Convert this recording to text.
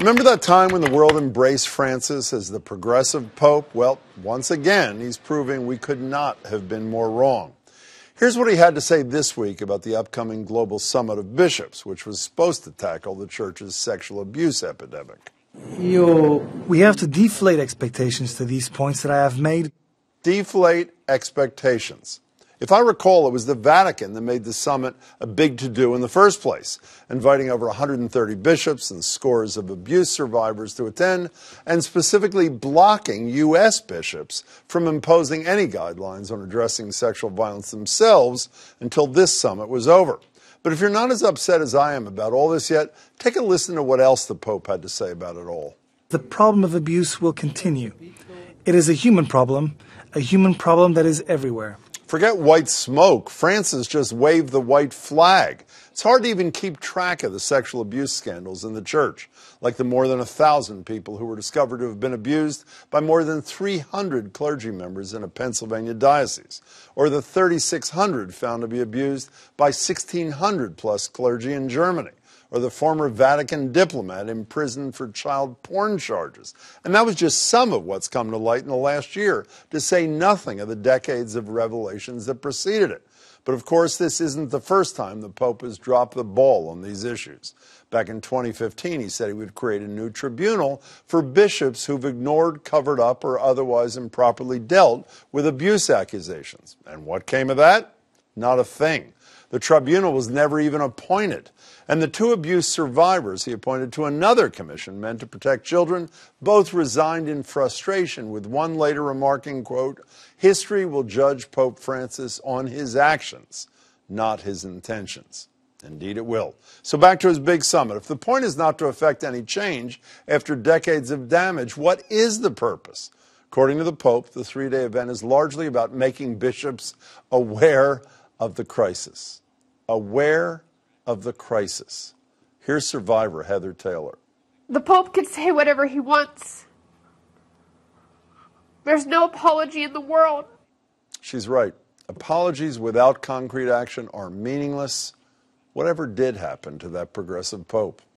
Remember that time when the world embraced Francis as the progressive pope? Well, once again, he's proving we could not have been more wrong. Here's what he had to say this week about the upcoming Global Summit of Bishops, which was supposed to tackle the church's sexual abuse epidemic. We have to deflate expectations to these points that I have made. Deflate expectations. If I recall, it was the Vatican that made the summit a big to-do in the first place, inviting over 130 bishops and scores of abuse survivors to attend, and specifically blocking U.S. bishops from imposing any guidelines on addressing sexual violence themselves until this summit was over. But if you're not as upset as I am about all this yet, take a listen to what else the Pope had to say about it all. The problem of abuse will continue. It is a human problem that is everywhere. Forget white smoke. Francis just waved the white flag. It's hard to even keep track of the sexual abuse scandals in the church, like the more than 1,000 people who were discovered to have been abused by more than 300 clergy members in a Pennsylvania diocese, or the 3,600 found to be abused by 1,600 plus clergy in Germany, or the former Vatican diplomat imprisoned for child porn charges. And that was just some of what's come to light in the last year, to say nothing of the decades of revelations that preceded it. But of course, this isn't the first time the Pope has dropped the ball on these issues. Back in 2015, he said he would create a new tribunal for bishops who've ignored, covered up, or otherwise improperly dealt with abuse accusations. And what came of that? Not a thing. The tribunal was never even appointed. And the two abuse survivors he appointed to another commission meant to protect children both resigned in frustration, with one later remarking, quote, "History will judge Pope Francis on his actions, not his intentions." Indeed it will. So back to his big summit. If the point is not to effect any change after decades of damage, what is the purpose? According to the Pope, the three-day event is largely about making bishops aware of the crisis. Aware of the crisis. Here's survivor Heather Taylor. The Pope can say whatever he wants. There's no apology in the world. She's right. Apologies without concrete action are meaningless. Whatever did happen to that progressive Pope?